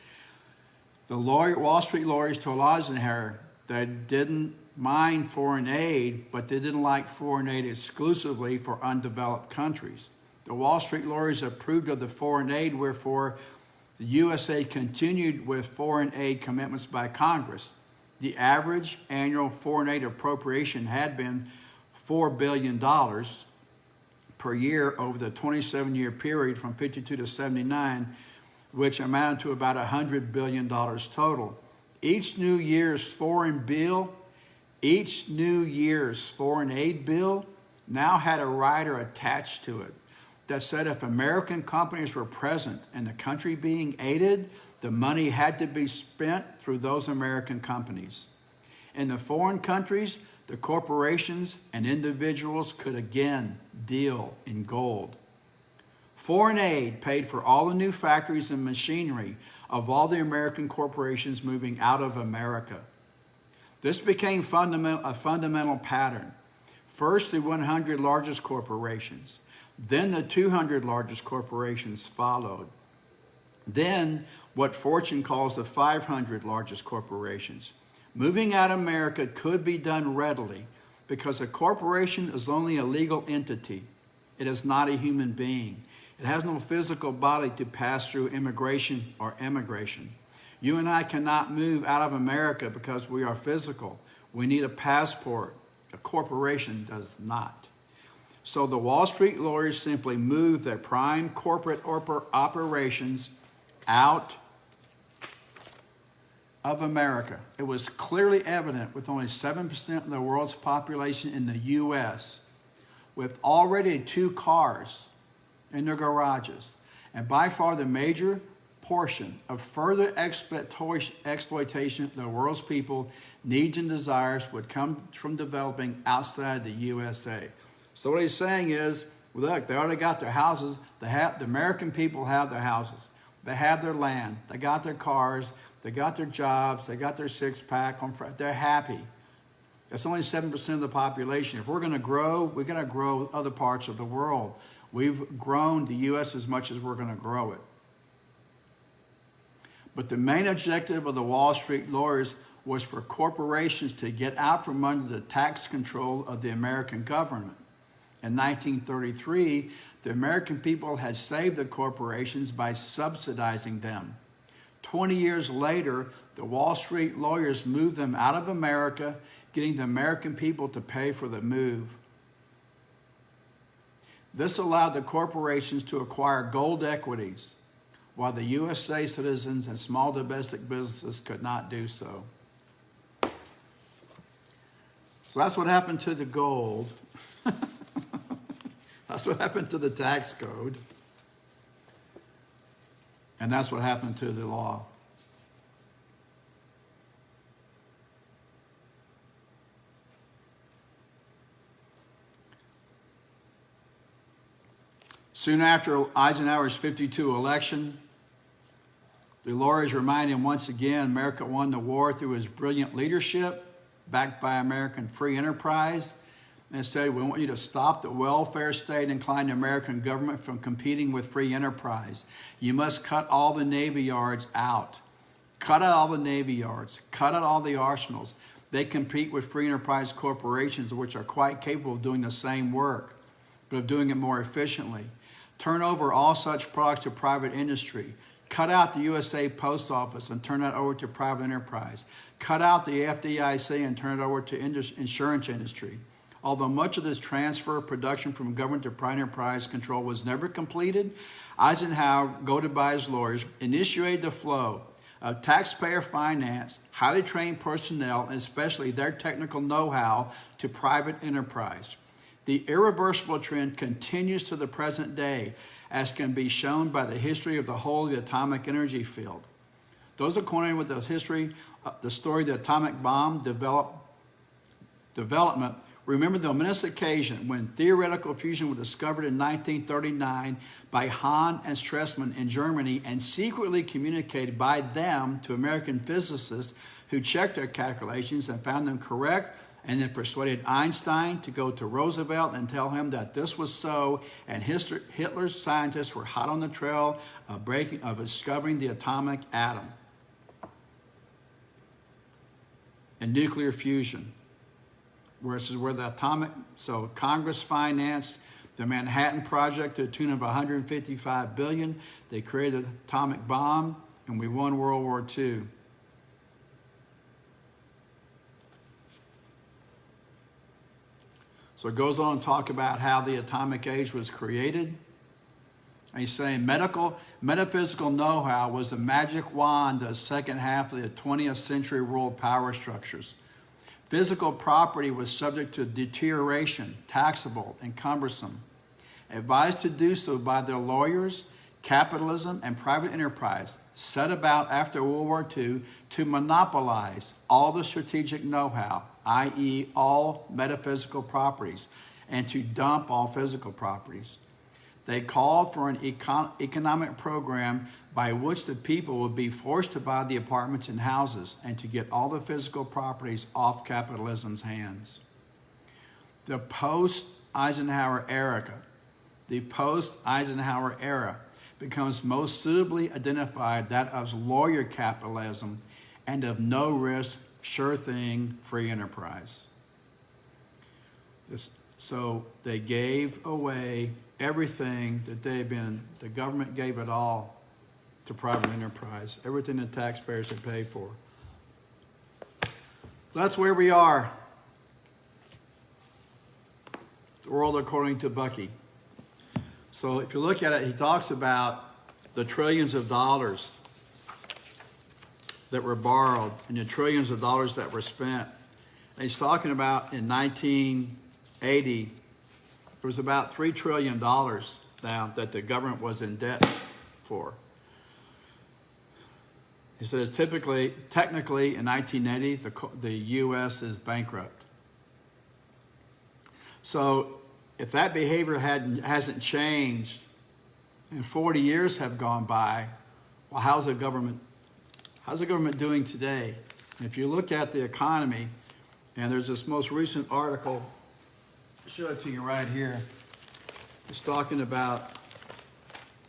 [SPEAKER 1] The Wall Street lawyers told Eisenhower they didn't mind foreign aid, but they didn't like foreign aid exclusively for undeveloped countries. The Wall Street lawyers approved of the foreign aid, wherefore the USA continued with foreign aid commitments by Congress. The average annual foreign aid appropriation had been $4 billion per year over the 27-year period from 52 to 79, which amounted to about $100 billion total. Each New Year's foreign aid bill now had a rider attached to it that said if American companies were present in the country being aided, the money had to be spent through those American companies. In the foreign countries, the corporations and individuals could again deal in gold. Foreign aid paid for all the new factories and machinery of all the American corporations moving out of America. This became a fundamental pattern. First, the 100 largest corporations. Then the 200 largest corporations followed. Then what Fortune calls the 500 largest corporations. Moving out of America could be done readily because a corporation is only a legal entity. It is not a human being. It has no physical body to pass through immigration or emigration. You and I cannot move out of America because we are physical. We need a passport. A corporation does not. So the Wall Street lawyers simply moved their prime corporate operations out of America. It was clearly evident with only 7% of the world's population in the U.S., with already 2 cars in their garages. And by far the major portion of further exploitation of the world's people, needs and desires would come from developing outside the USA. So what he's saying is, look, they already got their houses. The American people have their houses. They have their land. They got their cars. They got their jobs. They got their six-pack. They're happy. That's only 7% of the population. If we're going to grow, we're going to grow other parts of the world. We've grown the U.S. as much as we're going to grow it. But the main objective of the Wall Street lawyers was for corporations to get out from under the tax control of the American government. In 1933, the American people had saved the corporations by subsidizing them. 20 years later, the Wall Street lawyers moved them out of America, getting the American people to pay for the move. This allowed the corporations to acquire gold equities, while the USA citizens and small domestic businesses could not do so. So that's what happened to the gold. That's what happened to the tax code. And that's what happened to the law. Soon after Eisenhower's 52 election, the lawyers remind him once again America won the war through his brilliant leadership, backed by American free enterprise. And said, we want you to stop the welfare state and incline the American government from competing with free enterprise. You must cut all the Navy yards out. Cut out all the Navy yards. Cut out all the arsenals. They compete with free enterprise corporations, which are quite capable of doing the same work, but of doing it more efficiently. Turn over all such products to private industry. Cut out the USA Post Office and turn that over to private enterprise. Cut out the FDIC and turn it over to insurance industry. Although much of this transfer of production from government to private enterprise control was never completed, Eisenhower, goaded by his lawyers, initiated the flow of taxpayer-financed, highly trained personnel, and especially their technical know-how, to private enterprise. The irreversible trend continues to the present day, as can be shown by the history of the whole of the atomic energy field. Those acquainted with the history, the story of the atomic bomb development, remember the momentous occasion when theoretical fusion was discovered in 1939 by Hahn and Stresemann in Germany and secretly communicated by them to American physicists who checked their calculations and found them correct, and then persuaded Einstein to go to Roosevelt and tell him that this was so, and Hitler's scientists were hot on the trail of discovering the atomic atom and nuclear fusion. So Congress financed the Manhattan Project to the tune of $155 billion. They created the atomic bomb, and we won World War II. So it goes on to talk about how the atomic age was created. And he's saying metaphysical know-how was the magic wand of the second half of the 20th century world power structures. Physical property was subject to deterioration, taxable, and cumbersome. Advised to do so by their lawyers, capitalism, and private enterprise set about after World War II to monopolize all the strategic know-how, i.e. all metaphysical properties, and to dump all physical properties. They called for an economic program by which the people would be forced to buy the apartments and houses and to get all the physical properties off capitalism's hands. The post-Eisenhower era becomes most suitably identified that of lawyer capitalism and of no risk, sure thing, free enterprise. So they gave away everything that the government gave it all to private enterprise, everything the taxpayers had paid for. So that's where we are. The world according to Bucky. So if you look at it, he talks about the trillions of dollars that were borrowed and the trillions of dollars that were spent. And he's talking about in 1980, there was about $3 trillion now that the government was in debt for. He says technically in 1980, the U.S. is bankrupt. So if that behavior hasn't changed and 40 years have gone by, well, how's the government doing today? And if you look at the economy, and there's this most recent article, I'll show it to you right here. It's talking about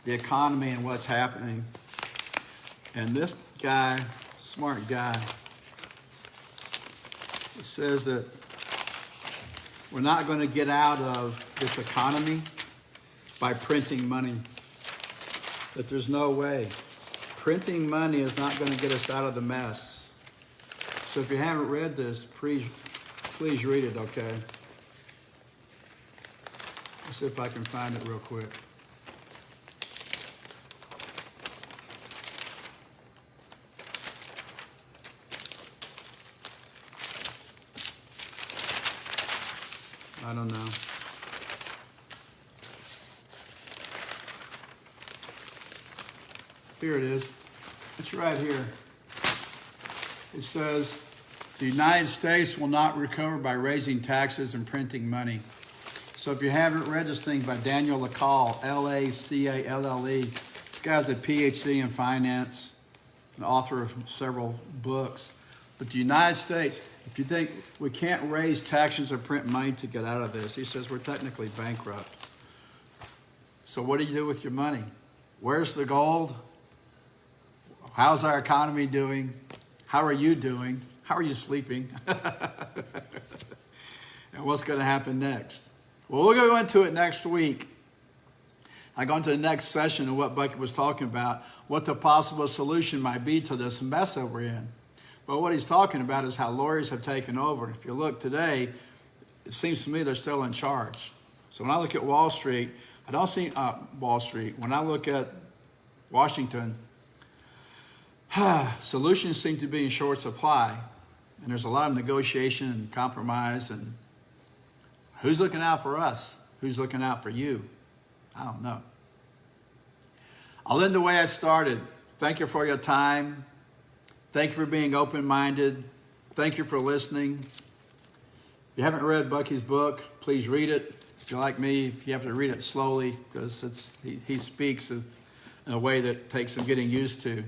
[SPEAKER 1] the economy and what's happening. And this guy, smart guy, says that we're not going to get out of this economy by printing money. That there's no way. Printing money is not going to get us out of the mess. So if you haven't read this, please read it, okay? Let's see if I can find it real quick. I don't know. Here it is. It's right here. It says, the United States will not recover by raising taxes and printing money. So if you haven't read this thing by Daniel Lacalle, L-A-C-A-L-L-E, this guy's a PhD in finance, an author of several books. But the United States, if you think we can't raise taxes or print money to get out of this, he says we're technically bankrupt. So what do you do with your money? Where's the gold? How's our economy doing? How are you doing? How are you sleeping? And what's going to happen next? Well, we'll go into it next week. I go into the next session of what Bucky was talking about, what the possible solution might be to this mess that we're in. But what he's talking about is how lawyers have taken over. If you look today, it seems to me they're still in charge. So when I look at Wall Street, I don't see Wall Street. When I look at Washington, solutions seem to be in short supply. And there's a lot of negotiation and compromise. And who's looking out for us? Who's looking out for you? I don't know. I'll end the way I started. Thank you for your time. Thank you for being open-minded. Thank you for listening. If you haven't read Bucky's book, please read it. If you're like me, you have to read it slowly because he speaks in a way that takes some getting used to.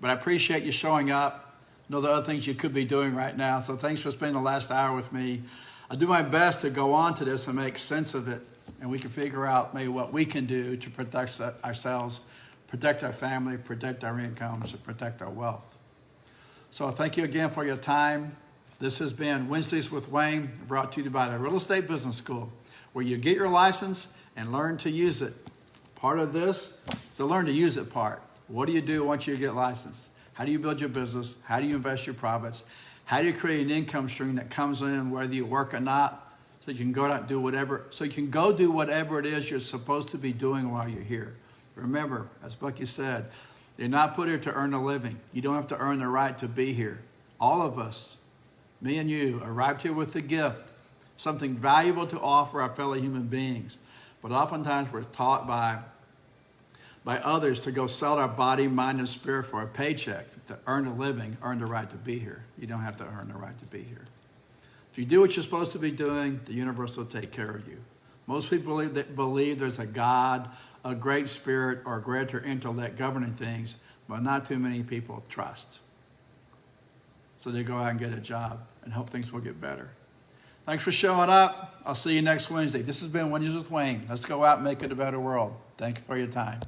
[SPEAKER 1] But I appreciate you showing up. I know the other things you could be doing right now, so thanks for spending the last hour with me. I do my best to go on to this and make sense of it, and we can figure out maybe what we can do to protect ourselves, protect our family, protect our incomes, and protect our wealth. So thank you again for your time. This has been Wednesdays with Wayne, brought to you by the Real Estate Business School, where you get your license and learn to use it. Part of this is the learn to use it part. What do you do once you get licensed? How do you build your business? How do you invest your profits? How do you create an income stream that comes in whether you work or not, so you can go out and do whatever, so you can go do whatever it is you're supposed to be doing while you're here. Remember, as Bucky said, you're not put here to earn a living. You don't have to earn the right to be here. All of us, me and you, arrived here with a gift, something valuable to offer our fellow human beings. But oftentimes we're taught by others to go sell our body, mind, and spirit for a paycheck, to earn a living, earn the right to be here. You don't have to earn the right to be here. If you do what you're supposed to be doing, the universe will take care of you. Most people believe there's a God, a great spirit, or a greater intellect governing things, but not too many people trust. So they go out and get a job and hope things will get better. Thanks for showing up. I'll see you next Wednesday. This has been Wednesdays with Wayne. Let's go out and make it a better world. Thank you for your time.